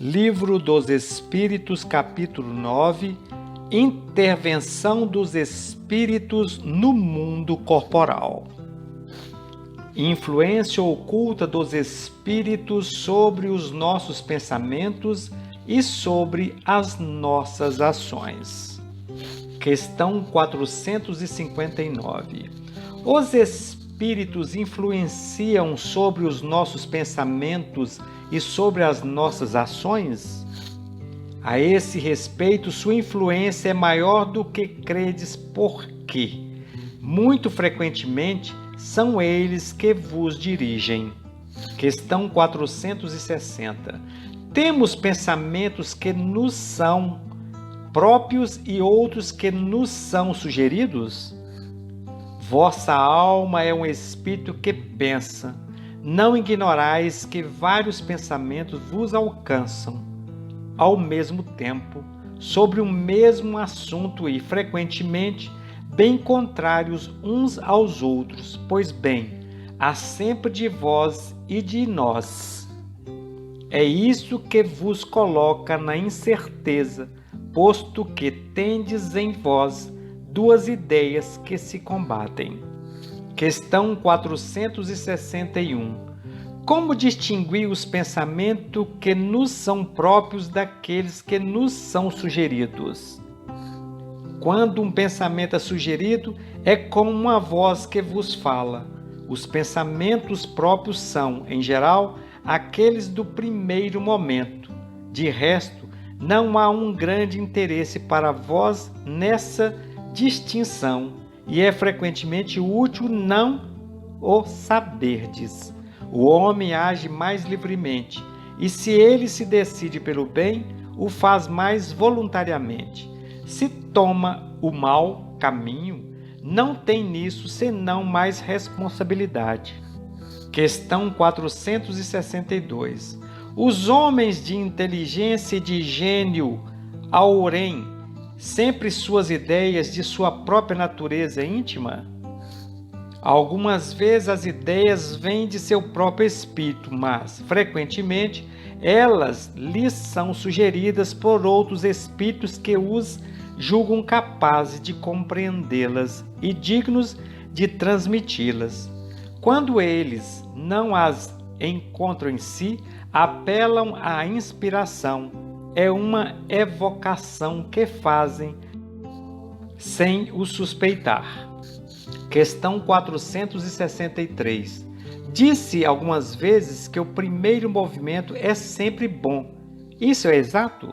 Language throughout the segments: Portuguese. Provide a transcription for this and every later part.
Livro dos Espíritos, capítulo 9, Intervenção dos Espíritos no mundo corporal. Influência oculta dos Espíritos sobre os nossos pensamentos e sobre as nossas ações. Questão 459. Os Espíritos influenciam sobre os nossos pensamentos e sobre as nossas ações? A esse respeito, sua influência é maior do que credes, porque, muito frequentemente, são eles que vos dirigem. Questão 460. Temos pensamentos que nos são próprios e outros que nos são sugeridos? Vossa alma é um espírito que pensa. Não ignorais que vários pensamentos vos alcançam ao mesmo tempo, sobre o mesmo assunto e, frequentemente, bem contrários uns aos outros. Pois bem, há sempre de vós e de nós. É isso que vos coloca na incerteza, posto que tendes em vós duas ideias que se combatem. Questão 461. Como distinguir os pensamentos que nos são próprios daqueles que nos são sugeridos? Quando um pensamento é sugerido, é como uma voz que vos fala. Os pensamentos próprios são, em geral, aqueles do primeiro momento. De resto, não há um grande interesse para vós nessa distinção, e é frequentemente útil não o saberdes. O homem age mais livremente, e se ele se decide pelo bem, o faz mais voluntariamente. Se toma o mau caminho, não tem nisso senão mais responsabilidade. Questão 462. Os homens de inteligência e de gênio aurem sempre suas ideias de sua própria natureza íntima? Algumas vezes as ideias vêm de seu próprio espírito, mas, frequentemente, elas lhes são sugeridas por outros espíritos que os julgam capazes de compreendê-las e dignos de transmiti-las. Quando eles não as encontram em si, apelam à inspiração. É uma evocação que fazem sem o suspeitar. Questão 463. Disse algumas vezes que o primeiro movimento é sempre bom. Isso é exato?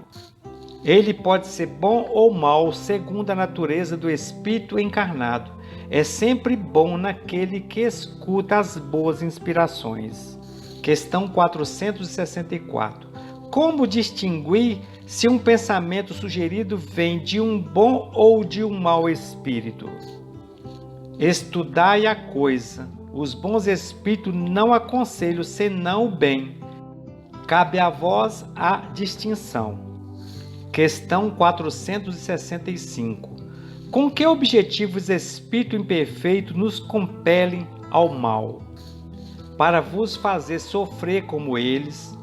Ele pode ser bom ou mau segundo a natureza do espírito encarnado. É sempre bom naquele que escuta as boas inspirações. Questão 464. Como distinguir se um pensamento sugerido vem de um bom ou de um mau espírito? Estudai a coisa. Os bons espíritos não aconselham senão o bem. Cabe a vós a distinção. Questão 465. Com que objetivo os espíritos imperfeitos nos compelem ao mal? Para vos fazer sofrer como eles.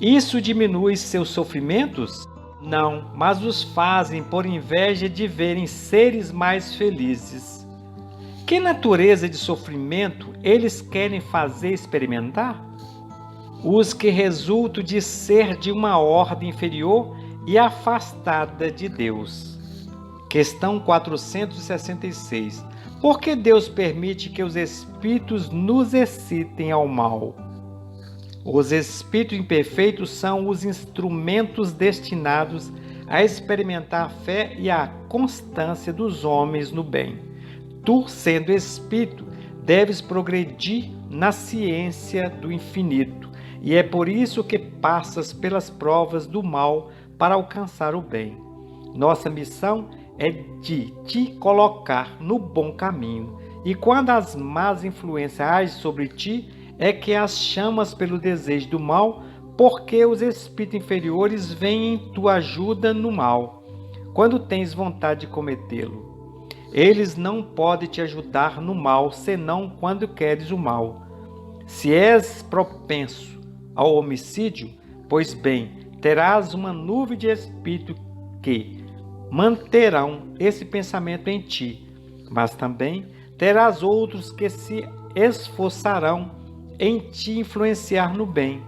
Isso diminui seus sofrimentos? Não, mas os fazem por inveja de verem seres mais felizes. Que natureza de sofrimento eles querem fazer experimentar? Os que resultam de ser de uma ordem inferior e afastada de Deus. Questão 466. Por que Deus permite que os espíritos nos excitem ao mal? Os espíritos imperfeitos são os instrumentos destinados a experimentar a fé e a constância dos homens no bem. Tu, sendo espírito, deves progredir na ciência do infinito, e é por isso que passas pelas provas do mal para alcançar o bem. Nossa missão é de te colocar no bom caminho, e quando as más influências agem sobre ti, é que as chamas pelo desejo do mal, porque os espíritos inferiores vêm em tua ajuda no mal, quando tens vontade de cometê-lo. Eles não podem te ajudar no mal, senão quando queres o mal. Se és propenso ao homicídio, pois bem, terás uma nuvem de espírito que manterão esse pensamento em ti, mas também terás outros que se esforçarão em te influenciar no bem,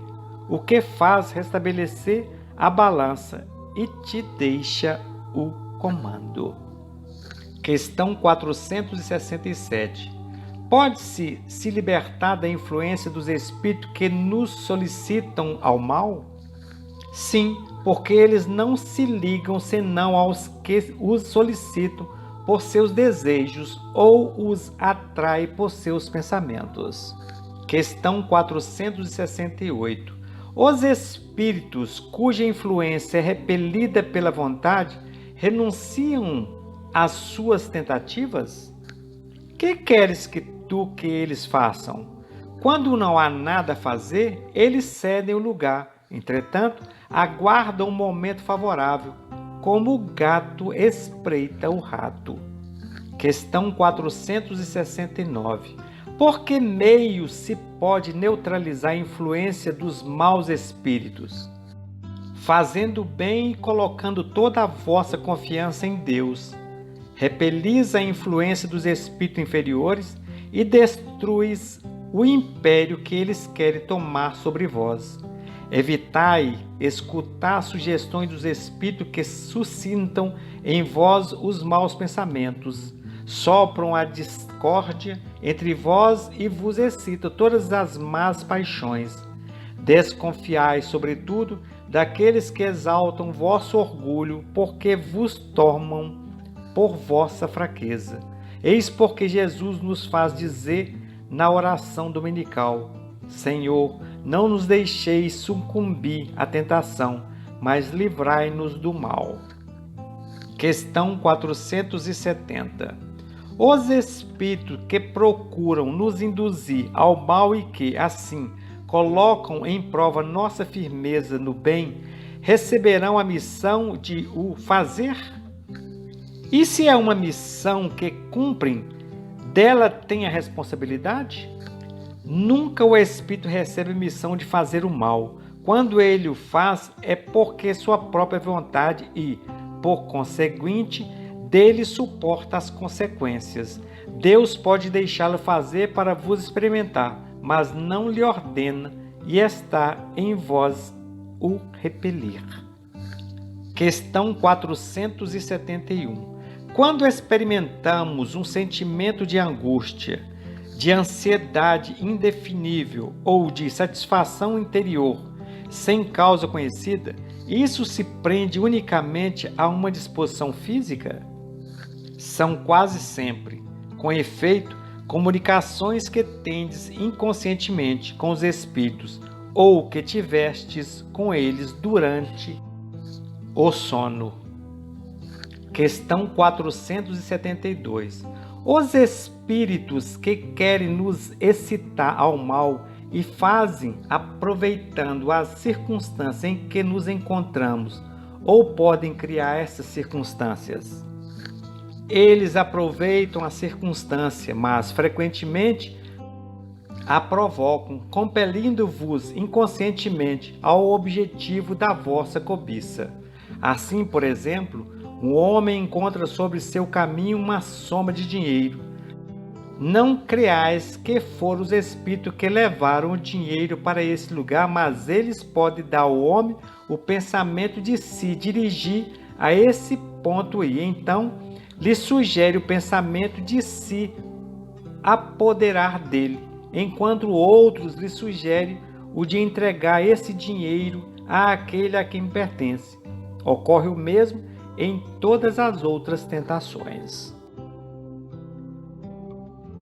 o que faz restabelecer a balança e te deixa o comando. Questão 467. Pode-se se libertar da influência dos espíritos que nos solicitam ao mal? Sim, porque eles não se ligam senão aos que os solicitam por seus desejos ou os atrai por seus pensamentos. Questão 468. Os espíritos cuja influência é repelida pela vontade renunciam às suas tentativas? Que queres que eles façam? Quando não há nada a fazer, eles cedem o lugar. Entretanto, aguardam um momento favorável, como o gato espreita o rato. Questão 469. Por que meio se pode neutralizar a influência dos maus espíritos? Fazendo bem e colocando toda a vossa confiança em Deus. Repelis a influência dos espíritos inferiores e destruis o império que eles querem tomar sobre vós. Evitai escutar sugestões dos espíritos que suscitam em vós os maus pensamentos, sopram a discórdia entre vós e vos excitam todas as más paixões. Desconfiai, sobretudo, daqueles que exaltam vosso orgulho, porque vos tomam por vossa fraqueza. Eis porque Jesus nos faz dizer na oração dominical: Senhor, não nos deixeis sucumbir à tentação, mas livrai-nos do mal. Questão 470. Os espíritos que procuram nos induzir ao mal e que, assim, colocam em prova nossa firmeza no bem, receberão a missão de o fazer? E se é uma missão que cumprem, dela tem a responsabilidade? Nunca o espírito recebe a missão de fazer o mal. Quando ele o faz, é porque sua própria vontade e, por conseguinte, dele suporta as consequências. Deus pode deixá-lo fazer para vos experimentar, mas não lhe ordena, e está em vós o repelir. Questão 471. Quando experimentamos um sentimento de angústia, de ansiedade indefinível ou de satisfação interior sem causa conhecida, isso se prende unicamente a uma disposição física? São quase sempre, com efeito, comunicações que tendes inconscientemente com os espíritos ou que tivestes com eles durante o sono. Questão 472. Os espíritos que querem nos excitar ao mal e fazem aproveitando as circunstâncias em que nos encontramos, ou podem criar essas circunstâncias? Eles aproveitam a circunstância, mas frequentemente a provocam, compelindo-vos inconscientemente ao objetivo da vossa cobiça. Assim, por exemplo, um homem encontra sobre seu caminho uma soma de dinheiro. Não creais que foram os espíritos que levaram o dinheiro para esse lugar, mas eles podem dar ao homem o pensamento de se dirigir a esse ponto e então lhe sugere o pensamento de se apoderar dele, enquanto outros lhe sugerem o de entregar esse dinheiro àquele a quem pertence. Ocorre o mesmo em todas as outras tentações.